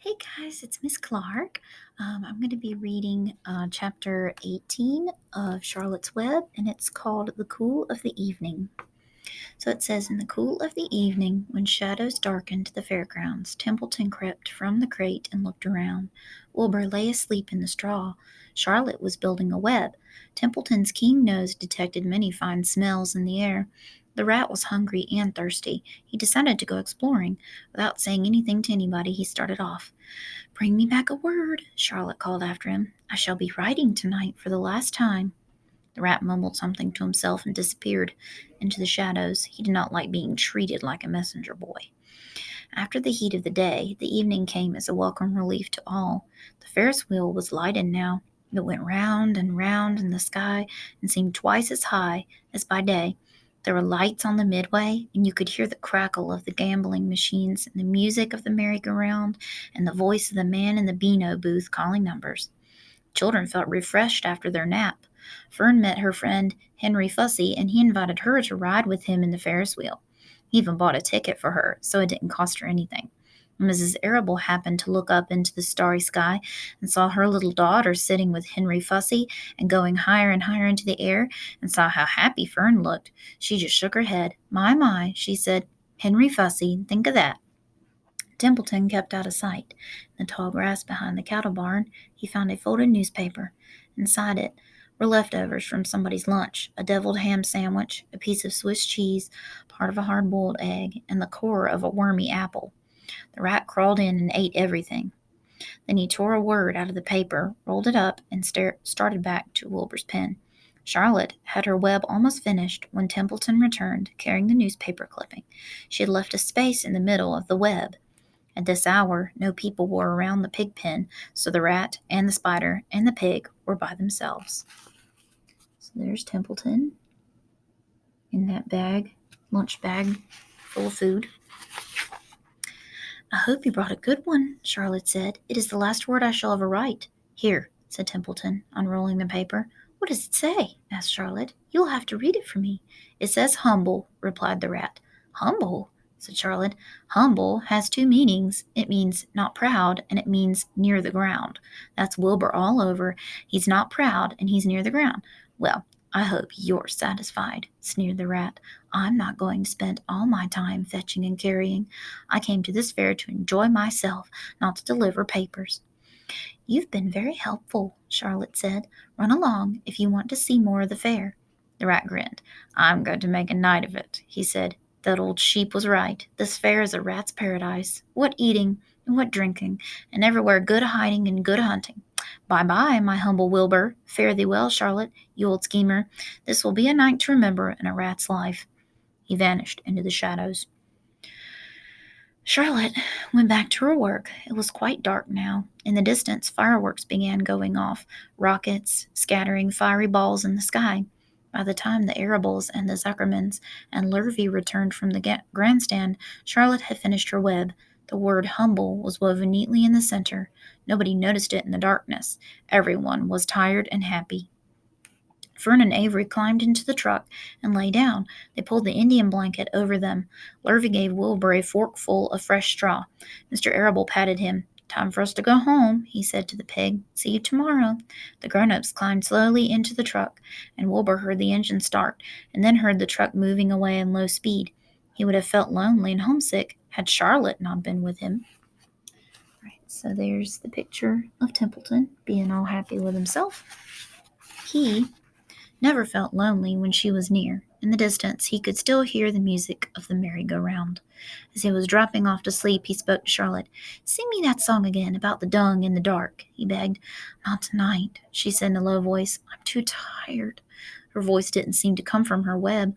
Hey guys, it's Miss Clark. I'm going to be reading chapter 18 of Charlotte's Web, and it's called The Cool of the Evening. So it says, in the cool of the evening, when shadows darkened the fairgrounds, Templeton crept from the crate and looked around. Wilbur lay asleep in the straw. Charlotte was building a web. Templeton's keen nose detected many fine smells in the air. The rat was hungry and thirsty. He decided to go exploring. Without saying anything to anybody, he started off. Bring me back a word, Charlotte called after him. I shall be writing tonight for the last time. The rat mumbled something to himself and disappeared into the shadows. He did not like being treated like a messenger boy. After the heat of the day, the evening came as a welcome relief to all. The Ferris wheel was lighted now. It went round and round in the sky and seemed twice as high as by day. There were lights on the midway, and you could hear the crackle of the gambling machines and the music of the merry-go-round and the voice of the man in the Beano booth calling numbers. Children felt refreshed after their nap. Fern met her friend Henry Fussy, and he invited her to ride with him in the Ferris wheel. He even bought a ticket for her, so it didn't cost her anything. Mrs. Arable happened to look up into the starry sky and saw her little daughter sitting with Henry Fussy and going higher and higher into the air, and saw how happy Fern looked. She just shook her head. My, she said. Henry Fussy, think of that. Templeton kept out of sight. In the tall grass behind the cattle barn, he found a folded newspaper. Inside it were leftovers from somebody's lunch, a deviled ham sandwich, a piece of Swiss cheese, part of a hard-boiled egg, and the core of a wormy apple. The rat crawled in and ate everything. Then he tore a word out of the paper, rolled it up, and started back to Wilbur's pen. Charlotte had her web almost finished when Templeton returned, carrying the newspaper clipping. She had left a space in the middle of the web. At this hour, no people were around the pig pen, so the rat and the spider and the pig were by themselves. So there's Templeton in that lunch bag full of food. I hope you brought a good one, Charlotte said. It is the last word I shall ever write. Here, said Templeton, unrolling the paper. What does it say? Asked Charlotte. You'll have to read it for me. It says humble, replied the rat. Humble? Said Charlotte. Humble has two meanings. It means not proud, and it means near the ground. That's Wilbur all over. He's not proud, and he's near the ground. Well, I hope you're satisfied, sneered the rat. I'm not going to spend all my time fetching and carrying. I came to this fair to enjoy myself, not to deliver papers. You've been very helpful, Charlotte said. Run along if you want to see more of the fair. The rat grinned. I'm going to make a night of it, he said. That old sheep was right. This fair is a rat's paradise. What eating and what drinking, and everywhere good hiding and good hunting. Bye-bye, my humble Wilbur. Fare thee well, Charlotte, you old schemer. This will be a night to remember in a rat's life. He vanished into the shadows. Charlotte went back to her work. It was quite dark now. In the distance, fireworks began going off, rockets scattering fiery balls in the sky. By the time the Arables and the Zuckermans and Lurvy returned from the grandstand, Charlotte had finished her web. The word humble was woven neatly in the center. Nobody noticed it in the darkness. Everyone was tired and happy. Fern and Avery climbed into the truck and lay down. They pulled the Indian blanket over them. Lurvy gave Wilbur a forkful of fresh straw. Mr. Arable patted him. Time for us to go home, he said to the pig. See you tomorrow. The grown-ups climbed slowly into the truck, and Wilbur heard the engine start, and then heard the truck moving away in low speed. He would have felt lonely and homesick had Charlotte not been with him. Right, so there's the picture of Templeton being all happy with himself. He never felt lonely when she was near. In the distance, he could still hear the music of the merry-go-round. As he was dropping off to sleep, he spoke to Charlotte. Sing me that song again about the dung in the dark, he begged. Not tonight, she said in a low voice. I'm too tired. Her voice didn't seem to come from her web.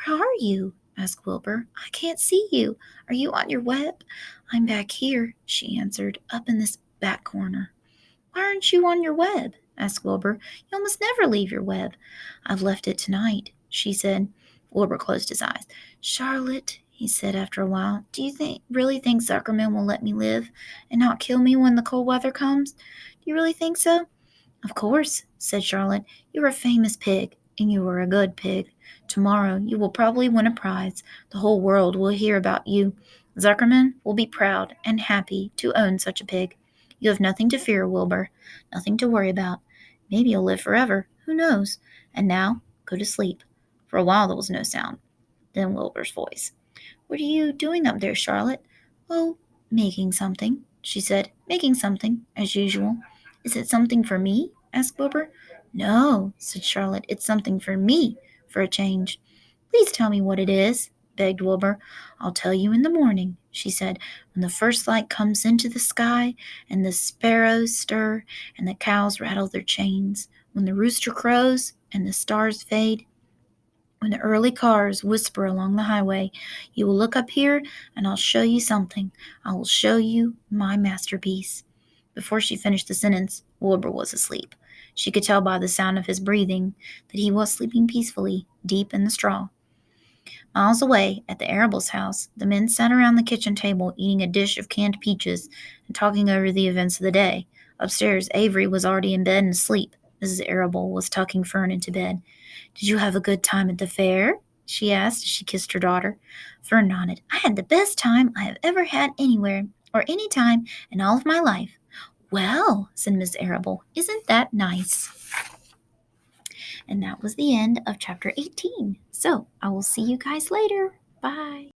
Where are you? Asked Wilbur. I can't see you. Are you on your web? I'm back here, she answered, up in this back corner. Why aren't you on your web? Asked Wilbur. You almost never leave your web. I've left it tonight, she said. Wilbur closed his eyes. Charlotte, he said after a while, do you really think Zuckerman will let me live and not kill me when the cold weather comes? Do you really think so? Of course, said Charlotte. You're a famous pig, and you are a good pig. Tomorrow you will probably win a prize. The whole world will hear about you. Zuckerman will be proud and happy to own such a pig. You have nothing to fear, Wilbur, nothing to worry about. Maybe you'll live forever, who knows? And now, go to sleep." For a while there was no sound. Then Wilbur's voice. "What are you doing up there, Charlotte?" "Oh, making something," she said. "Making something, as usual." "Is it something for me?" asked Wilbur. "No," said Charlotte. "It's something for me, for a change." "Please tell me what it is," begged Wilbur. "I'll tell you in the morning," she said, "when the first light comes into the sky, and the sparrows stir, and the cows rattle their chains, when the rooster crows, and the stars fade, when the early cars whisper along the highway. You will look up here, and I'll show you something. I will show you my masterpiece." Before she finished the sentence, Wilbur was asleep. She could tell by the sound of his breathing that he was sleeping peacefully, deep in the straw. Miles away, at the Arables' house, the men sat around the kitchen table eating a dish of canned peaches and talking over the events of the day. Upstairs, Avery was already in bed and asleep. Mrs. Arable was tucking Fern into bed. "Did you have a good time at the fair?" she asked as she kissed her daughter. Fern nodded. "I had the best time I have ever had anywhere, or any time in all of my life." "Well," said Miss Arable, "isn't that nice?" And that was the end of chapter 18. So I will see you guys later. Bye.